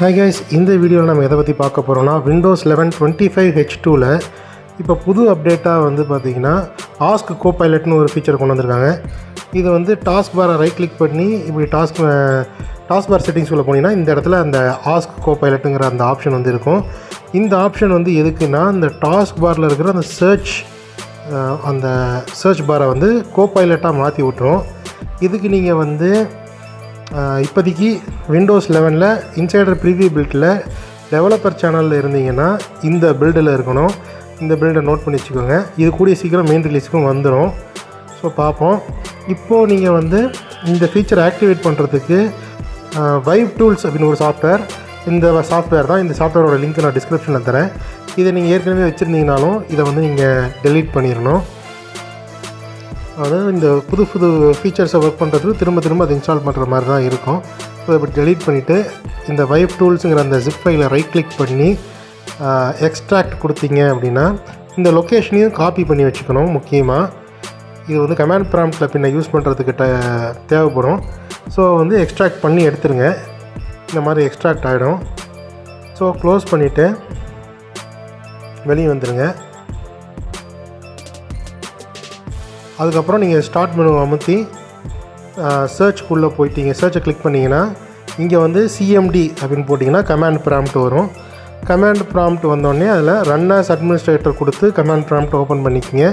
Hi guys, இந்த வீடியோவில் நம்ம எதை பற்றி பார்க்க போகிறோம்னா விண்டோஸ் 11 25H2ல் இப்போ புது அப்டேட்டாக வந்து பார்த்திங்கன்னா ஆஸ்க் கோபைலட்னு ஒரு ஃபீச்சர் கொண்டு வந்திருக்காங்க. இது வந்து டாஸ்க் பாரை ரைட் கிளிக் பண்ணி இப்படி டாஸ்க் பார் செட்டிங்ஸ் உள்ள போனீங்கன்னா இந்த இடத்துல அந்த ஆஸ்க் கோபைலட்டுங்கிற அந்த ஆப்ஷன் வந்து இருக்கும். இந்த ஆப்ஷன் வந்து எதுக்குன்னா இந்த டாஸ்க் பாரில் இருக்கிற அந்த சர்ச் பாரை வந்து கோபைலட்டாக மாற்றி விட்டுரும். இதுக்கு நீங்கள் வந்து இப்போதைக்கு விண்டோஸ் 11ல் இன்சைடர் ப்ரீவியூ பில்டில் டெவலப்பர் சேனலில் இருந்தீங்கன்னா இந்த பில்டில் இருக்கணும். இந்த பில்டை நோட் பண்ணி வச்சுக்கோங்க. இது கூடிய சீக்கிரம் மெயின் ரிலீஸுக்கும் வந்துடும். ஸோ பார்ப்போம். இப்போது நீங்கள் வந்து இந்த ஃபீச்சர் ஆக்டிவேட் பண்ணுறதுக்கு வைப் டூல்ஸ் அப்படின்னு ஒரு சாஃப்ட்வேர், இந்த சாஃப்ட்வேர் தான். இந்த சாஃப்ட்வேரோட லிங்க் நான் டிஸ்கிரிப்ஷனில் தரேன். இதை நீங்கள் ஏற்கனவே வச்சுருந்தீங்கனாலும் இதை வந்து நீங்கள் டெலீட் பண்ணிடணும். அதாவது இந்த புது ஃபீச்சர்ஸை ஒர்க் பண்ணுறதுக்கு திரும்ப அதை இன்ஸ்டால் பண்ணுற மாதிரி தான் இருக்கும். ஸோ இப்படி டெலீட் பண்ணிவிட்டு இந்த வைப் டூல்ஸுங்கிற அந்த ஜிப் ஃபைலை ரைட் கிளிக் பண்ணி எக்ஸ்ட்ராக்ட் கொடுத்தீங்க அப்படின்னா இந்த லொக்கேஷனையும் காப்பி பண்ணி வச்சுக்கணும். முக்கியமாக இது வந்து கமாண்ட் ப்ராம்ப்டில் பின்ன யூஸ் பண்ணுறதுக்கு தேவைப்படும். ஸோ வந்து எக்ஸ்ட்ராக்ட் பண்ணி எடுத்துருங்க. இந்த மாதிரி எக்ஸ்ட்ராக்ட் ஆகிடும். ஸோ க்ளோஸ் பண்ணிவிட்டு வெளியே வந்துடுங்க. அதுக்கப்புறம் நீங்கள் ஸ்டார்ட் மெனு அமுத்தி சர்ச்சுக்குள்ளே போயிட்டீங்க. சர்ச்சை கிளிக் பண்ணிங்கன்னா இங்கே வந்து சிஎம்டி அப்படின்னு போட்டிங்கன்னா கமாண்ட் ப்ராம்ப்ட் வரும். கமாண்ட் ப்ராம்ப்ட் வந்தோடனே அதில் ரன் ஆஸ் அட்மினிஸ்ட்ரேட்டர் கொடுத்து கமாண்ட் ப்ராம்ப்ட் ஓப்பன் பண்ணிக்கோங்க.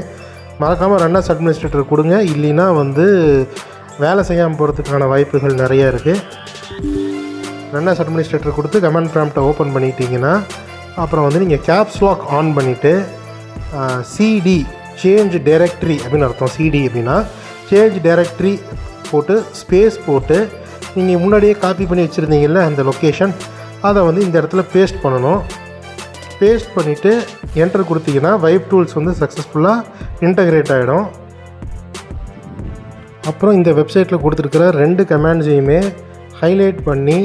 மறக்காமல் ரன் ஆஸ் அட்மினிஸ்ட்ரேட்டர் கொடுங்க. இல்லைன்னா வந்து வேலை செய்யாமல் போகிறதுக்கான வாய்ப்புகள் நிறைய இருக்குது. ரன் ஆஸ் அட்மினிஸ்ட்ரேட்டர் கொடுத்து கமாண்ட் ப்ராம்ப்டை ஓப்பன் பண்ணிட்டீங்கன்னா அப்புறம் வந்து நீங்கள் கேப்ஸ் லாக் ஆன் பண்ணிவிட்டு சிடி சேஞ்ச் டைரக்டரி அப்படின்னு அர்த்தம். சிடி அப்படின்னா சேஞ்ச் டைரக்டரி போட்டு ஸ்பேஸ் போட்டு நீங்கள் முன்னாடியே காப்பி பண்ணி வச்சுருந்தீங்கல்ல அந்த லொக்கேஷன், அதை வந்து இந்த இடத்துல பேஸ்ட் பண்ணணும். பேஸ்ட் பண்ணிவிட்டு என்டர் கொடுத்தீங்கன்னா வைப் டூல்ஸ் வந்து சக்ஸஸ்ஃபுல்லாக இன்டகிரேட் ஆகிடும். அப்புறம் இந்த வெப்சைட்டில் கொடுத்துருக்கிற 2 கமாண்ட்ஸையுமே ஹைலைட் பண்ணி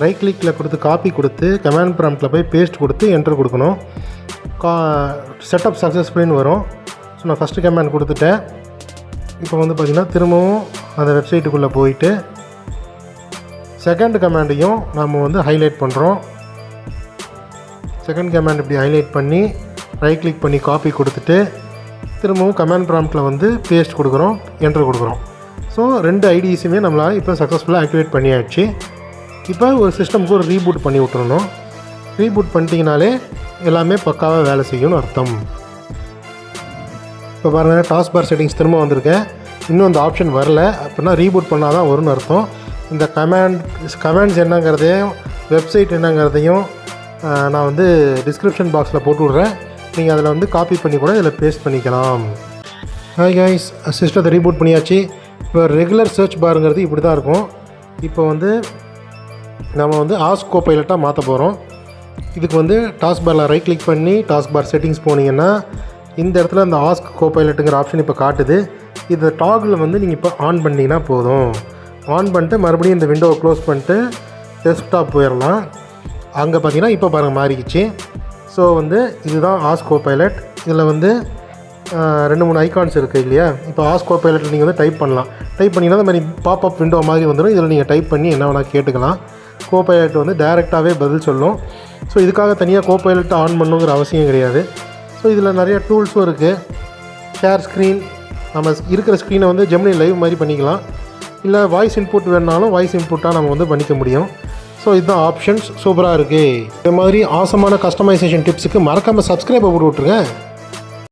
ரைட் கிளிக்கில் கொடுத்து காப்பி கொடுத்து கமாண்ட் ப்ராம்ப்டில் போய் பேஸ்ட் கொடுத்து என்டர் கொடுக்கணும். செட்டப் சக்ஸஸ்ஃபுல்னு வரும். ஸோ நான் ஃபஸ்ட்டு கமாண்ட் கொடுத்துட்டேன். இப்போ வந்து பார்த்திங்கன்னா திரும்பவும் அந்த வெப்சைட்டுக்குள்ளே போயிட்டு செகண்ட் கமாண்டையும் நம்ம வந்து ஹைலைட் பண்ணுறோம். செகண்ட் கமாண்ட் இப்படி ஹைலைட் பண்ணி ரைட் கிளிக் பண்ணி காப்பி கொடுத்துட்டு திரும்பவும் கமாண்ட் ப்ராம்ப்டில் வந்து பேஸ்ட் கொடுக்குறோம், என்டர் கொடுக்குறோம். ஸோ 2 ஐடிஸுமே நம்மளால் இப்போ சக்ஸஸ்ஃபுல்லாக ஆக்டிவேட் பண்ணியாச்சு. இப்போ ஒரு சிஸ்டமுக்கு ஒரு ரீபூட் பண்ணி விட்டுறணும். ரீபூட் பண்ணிட்டீங்கனாலே எல்லாமே பக்காவாக வேலை செய்யணும்னு அர்த்தம். இப்போ பாருங்கள், டாஸ்க் பார் செட்டிங்ஸ் திரும்ப வந்திருக்கேன். இன்னும் அந்த ஆப்ஷன் வரல அப்படின்னா ரீபூட் பண்ணால் தான் வரும்னு அர்த்தம். இந்த கமெண்ட்ஸ் என்னங்கிறதையும் வெப்சைட் என்னங்கிறதையும் நான் வந்து டிஸ்கிரிப்ஷன் பாக்ஸில் போட்டு விட்றேன். நீங்கள் அதில் வந்து காப்பி பண்ணி கூட இதில் பேஸ்ட் பண்ணிக்கலாம். ஹாய் கைஸ், சிஸ்டத்தை ரீபூட் பண்ணியாச்சு. இப்போ ரெகுலர் சர்ச் பாருங்கிறது இப்படி தான் இருக்கும். இப்போ வந்து நம்ம வந்து ஆஸ்க் கோபைலட்டாக மாற்ற போகிறோம். இதுக்கு வந்து டாஸ்க் பாரில் ரைட் கிளிக் பண்ணி டாஸ்க் பார் செட்டிங்ஸ் போனீங்கன்னா இந்த இடத்துல அந்த ஆஸ்க் கோபைலட்டுங்கிற ஆப்ஷன் இப்போ காட்டுது. இந்த டாகில் வந்து நீங்கள் இப்போ ஆன் பண்ணிங்கன்னா போதும். ஆன் பண்ணிட்டு மறுபடியும் இந்த விண்டோவை க்ளோஸ் பண்ணிட்டு டெஸ்க்டாப் போயிடலாம். அங்கே பார்த்தீங்கன்னா இப்போ பாருங்கள் மாறிக்கிச்சு. ஸோ வந்து இதுதான் ஆஸ்க் கோபைலட். இதில் வந்து 2-3 ஐகான்ஸ் இருக்குது இல்லையா? இப்போ ஆஸ்க் கோபைலட்டில் நீங்கள் வந்து டைப் பண்ணலாம். டைப் பண்ணிங்கன்னா இந்த மாதிரி பாப்அப் விண்டோ மாதிரி வந்துடும். இதில் நீங்கள் டைப் பண்ணி என்ன வேணால் கேட்டுக்கலாம். கோபைலட் வந்து டைரெக்டாகவே பதில் சொல்லும். ஸோ இதுக்காக தனியாக கோபைலட் ஆன் பண்ணுங்கிற அவசியம் கிடையாது. ஸோ இதில் நிறைய டூல்ஸும் இருக்குது. ஷேர் ஸ்க்ரீன், நம்ம இருக்கிற ஸ்க்ரீனை வந்து ஜெமினி லைவ் மாதிரி பண்ணிக்கலாம். இல்லை வாய்ஸ் இன்புட் வேணுனாலும் வாய்ஸ் இன்புட்டாக நம்ம வந்து பண்ணிக்க முடியும். ஸோ இதுதான் ஆப்ஷன்ஸ். சூப்பராக இருக்குது. இந்த மாதிரி ஆசமான கஸ்டமைசேஷன் டிப்ஸுக்கு மறக்காமல் சப்ஸ்கிரைப் போட்டு விட்ருங்க.